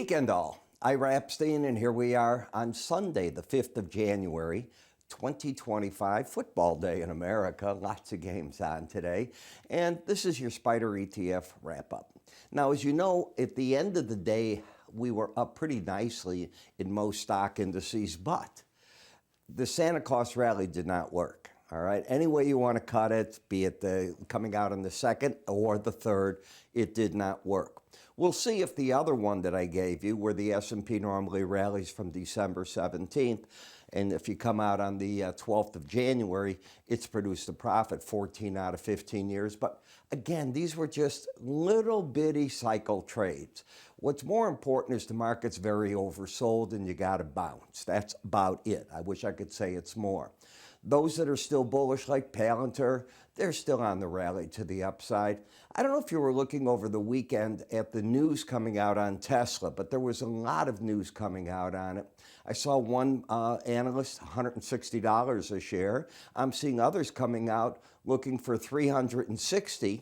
weekend all. I'm Epstein, and here we are on Sunday, the 5th of January, 2025, football day in America. Lots of games on today. And this is your SPDR ETF wrap-up. Now, as you know, at the end of the day, we were up pretty nicely in most stock indices, but the Santa Claus rally did not work. All right, any way you want to cut it, be it coming out on the 2nd or the 3rd, it did not work. We'll see if the other one that I gave you, where the S&P normally rallies from December 17th, and if you come out on the 12th of January, it's produced a profit 14 out of 15 years. But again, these were just little bitty cycle trades. What's more important is the market's very oversold and you got to bounce. That's about it. I wish I could say it's more. Those that are still bullish, like Palantir, they're still on the rally to the upside. I don't know if you were looking over the weekend at the news coming out on Tesla, but there was a lot of news coming out on it. I saw one analyst, $160 a share. I'm seeing others coming out looking for $360,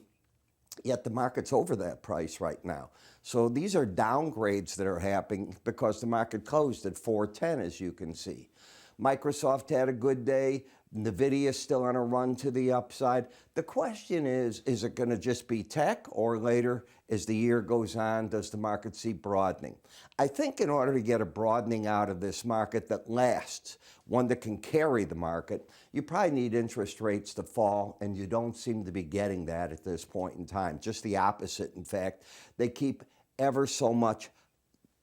yet the market's over that price right now. So these are downgrades that are happening because the market closed at 410, as you can see. Microsoft had a good day. NVDA is still on a run to the upside. The question is it going to just be tech, or later, as the year goes on, does the market see broadening? I think in order to get a broadening out of this market that lasts, one that can carry the market, you probably need interest rates to fall, and you don't seem to be getting that at this point in time. Just the opposite, in fact. They keep ever so much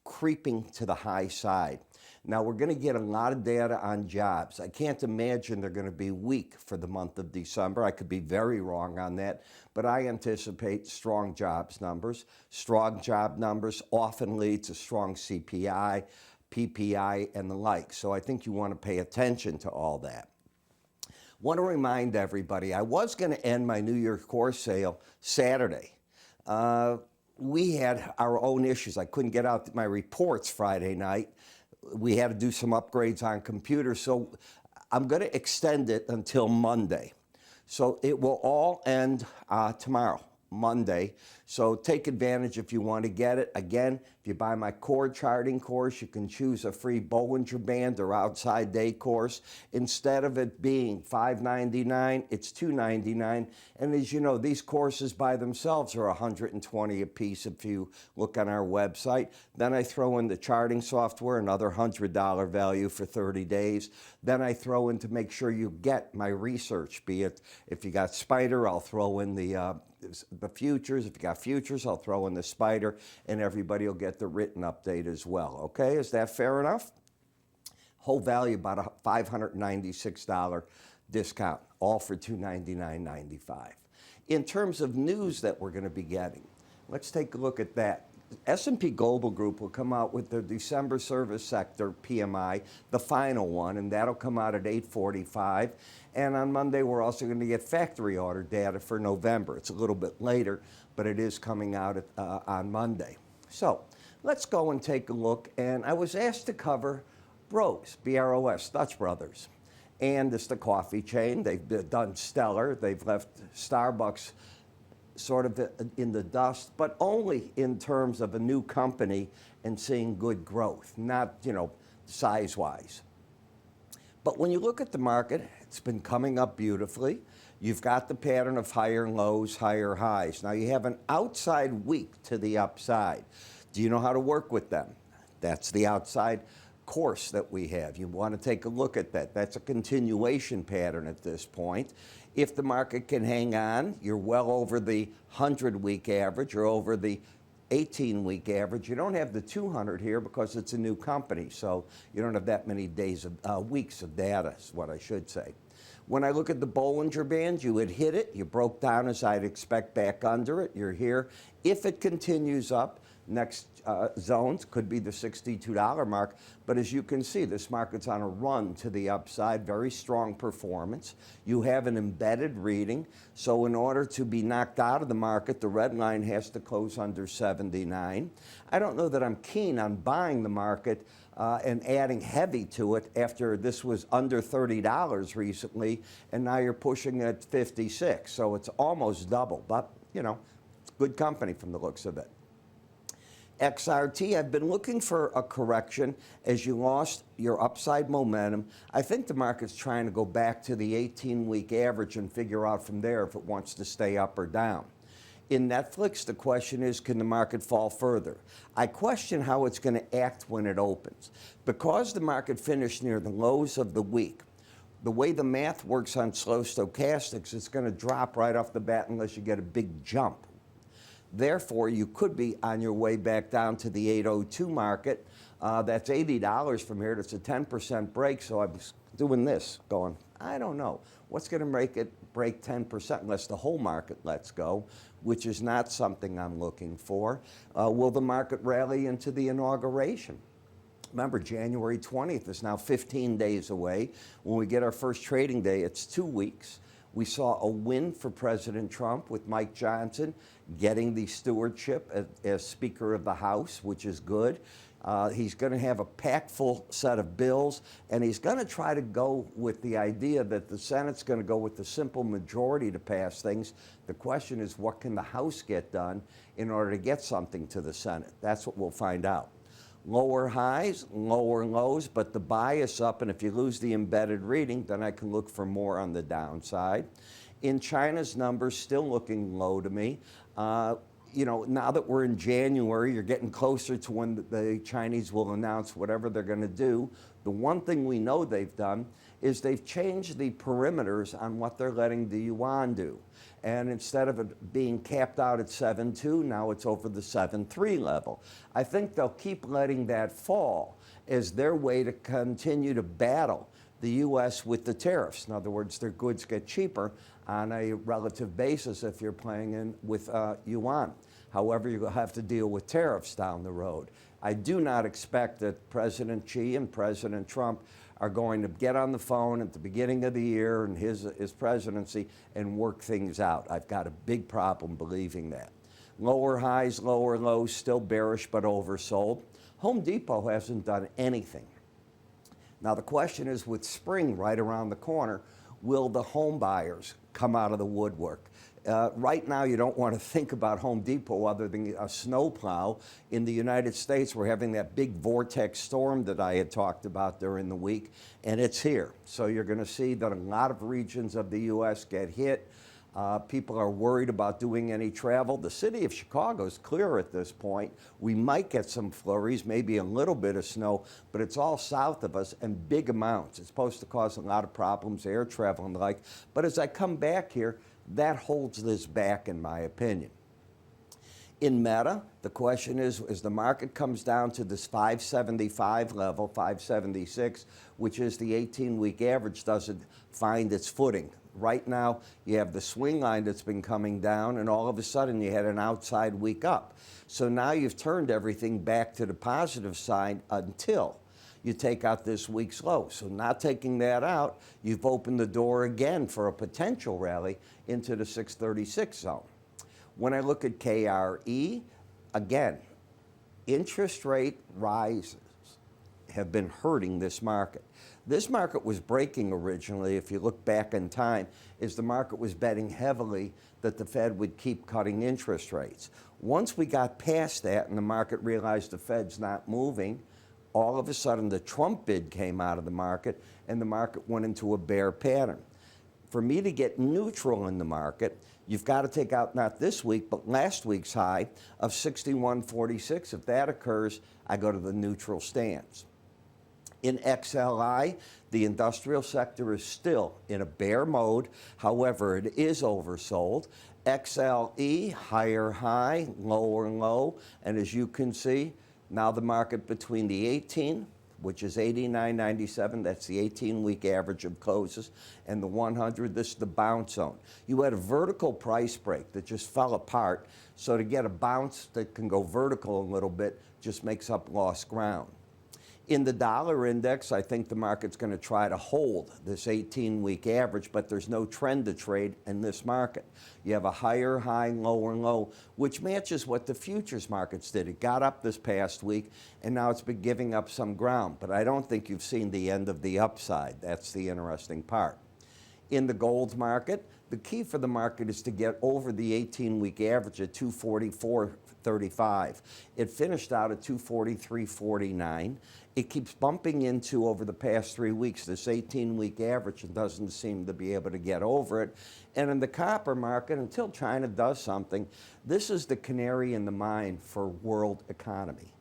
creeping to the high side. Now, we're going to get a lot of data on jobs. I can't imagine they're going to be weak for the month of December. I could be very wrong on that, but I anticipate strong jobs numbers. Strong job numbers often lead to strong CPI, PPI, and the like. So I think you want to pay attention to all that. Want to remind everybody, I was going to end my New Year's course sale Saturday. We had our own issues. I couldn't get out my reports Friday night. We had to do some upgrades on computers, so I'm going to extend it until Monday. So it will all end tomorrow, Monday. So take advantage if you want to get it. Again, if you buy my core charting course, you can choose a free Bollinger Band or outside day course. Instead of it being $5.99, it's $2.99. And as you know, these courses by themselves are $120 a piece if you look on our website. Then I throw in the charting software, another $100 value for 30 days. Then I throw in to make sure you get my research, be it if you got SPDR, I'll throw in the futures. If you got futures, I'll throw in the SPDR, and everybody will get the written update as well. Okay, is that fair enough? Whole value about a $596 discount, all for $299.95. In terms of news that we're going to be getting, let's take a look at that. S&P Global Group will come out with their December service sector PMI, the final one, and that'll come out at 8:45. And on Monday, we're also going to get factory order data for November. It's a little bit later, but it is coming out on Monday. So let's go and take a look. And I was asked to cover Bros, B-R-O-S, Dutch Brothers. And it's the coffee chain. They've done stellar. They've left Starbucks sort of in the dust, but only in terms of a new company and seeing good growth, not, size-wise. But when you look at the market, it's been coming up beautifully. You've got the pattern of higher lows, higher highs. Now you have an outside week to the upside. Do you know how to work with them? That's the outside course that we have. You want to take a look at that. That's a continuation pattern at this point. If the market can hang on, you're well over the 100-week average or over the 18-week average. You don't have the 200 here because it's a new company, so you don't have that many days of weeks of data, is what I should say. When I look at the Bollinger Band, you had hit it. You broke down, as I'd expect, back under it. You're here. If it continues up, next zones could be the $62 mark. But as you can see, this market's on a run to the upside, very strong performance. You have an embedded reading. So in order to be knocked out of the market, the red line has to close under 79. I don't know that I'm keen on buying the market and adding heavy to it after this was under $30 recently, and now you're pushing at 56. So it's almost double, but, it's good company from the looks of it. XRT, I've been looking for a correction as you lost your upside momentum. I think the market's trying to go back to the 18-week average and figure out from there if it wants to stay up or down. In Netflix, the question is, can the market fall further? I question how it's going to act when it opens. Because the market finished near the lows of the week, the way the math works on slow stochastics, it's going to drop right off the bat unless you get a big jump. Therefore, you could be on your way back down to the 802 market. That's $80 from here. That's a 10% break. So I was doing this, going, I don't know. What's going to make it break 10% unless the whole market lets go, which is not something I'm looking for. Will the market rally into the inauguration? Remember, January 20th is now 15 days away. When we get our first trading day, it's 2 weeks. We saw a win for President Trump with Mike Johnson getting the stewardship as Speaker of the House, which is good. He's going to have a packed full set of bills, and he's going to try to go with the idea that the Senate's going to go with the simple majority to pass things. The question is, what can the House get done in order to get something to the Senate? That's what we'll find out. Lower highs, lower lows, but the bias up, and if you lose the embedded reading, then I can look for more on the downside. In China's numbers, still looking low to me. You know, now that we're in January, you're getting closer to when the Chinese will announce whatever they're going to do. The one thing we know they've done is they've changed the perimeters on what they're letting the yuan do. And instead of it being capped out at 7.2, now it's over the 7.3 level. I think they'll keep letting that fall as their way to continue to battle the U.S. with the tariffs. In other words, their goods get cheaper on a relative basis if you're playing in with yuan. However, you'll have to deal with tariffs down the road. I do not expect that President Xi and President Trump are going to get on the phone at the beginning of the year and his presidency and work things out. I've got a big problem believing that. Lower highs, lower lows, still bearish but oversold. Home Depot hasn't done anything. Now the question is, with spring right around the corner, will the home buyers come out of the woodwork? Right now, you don't want to think about Home Depot other than a snowplow. In the United States, we're having that big vortex storm that I had talked about during the week, and it's here. So you're going to see that a lot of regions of the U.S. get hit. People are worried about doing any travel. The city of Chicago is clear at this point. We might get some flurries, maybe a little bit of snow, but it's all south of us and big amounts. It's supposed to cause a lot of problems, air travel and the like. But as I come back here, that holds this back, in my opinion. In Meta, the question is, as the market comes down to this 575 level, 576, which is the 18-week average, doesn't find its footing. Right now, you have the swing line that's been coming down, and all of a sudden you had an outside week up. So now you've turned everything back to the positive side until you take out this week's low. So not taking that out, you've opened the door again for a potential rally into the 636 zone. When I look at KRE, again, interest rate rises have been hurting this market. This market was breaking originally, if you look back in time, as the market was betting heavily that the Fed would keep cutting interest rates. Once we got past that and the market realized the Fed's not moving, all of a sudden the Trump bid came out of the market and the market went into a bear pattern. For me to get neutral in the market, you've got to take out not this week, but last week's high of 61.46. If that occurs, I go to the neutral stance. In XLI, the industrial sector is still in a bear mode. However, it is oversold. XLE, higher high, lower low. And as you can see, now the market between the 18, which is 89.97, that's the 18-week average of closes, and the 100, this is the bounce zone. You had a vertical price break that just fell apart, so to get a bounce that can go vertical a little bit just makes up lost ground. In the dollar index, I think the market's going to try to hold this 18-week average, but there's no trend to trade in this market. You have a higher high, lower low, which matches what the futures markets did. It got up this past week, and now it's been giving up some ground. But I don't think you've seen the end of the upside. That's the interesting part. In the gold market, the key for the market is to get over the 18-week average at 244 243.35. It finished out at 243.49. It keeps bumping into, over the past 3 weeks, this 18-week average and doesn't seem to be able to get over it. And in the copper market, until China does something, this is the canary in the mine for world economy.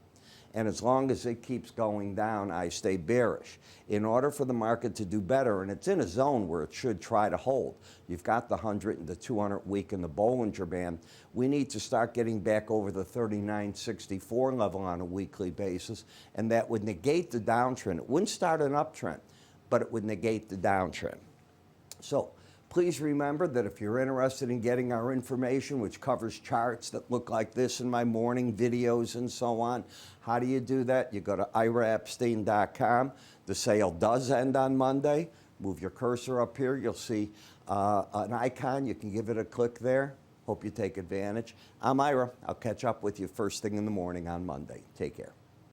And as long as it keeps going down, I stay bearish. In order for the market to do better, and it's in a zone where it should try to hold, you've got the 100 and the 200 week in the Bollinger Band, we need to start getting back over the 39.64 level on a weekly basis, and that would negate the downtrend. It wouldn't start an uptrend, but it would negate the downtrend. So please remember that if you're interested in getting our information, which covers charts that look like this in my morning videos and so on, how do you do that? You go to iraepstein.com. The sale does end on Monday. Move your cursor up here. You'll see an icon. You can give it a click there. Hope you take advantage. I'm Ira. I'll catch up with you first thing in the morning on Monday. Take care.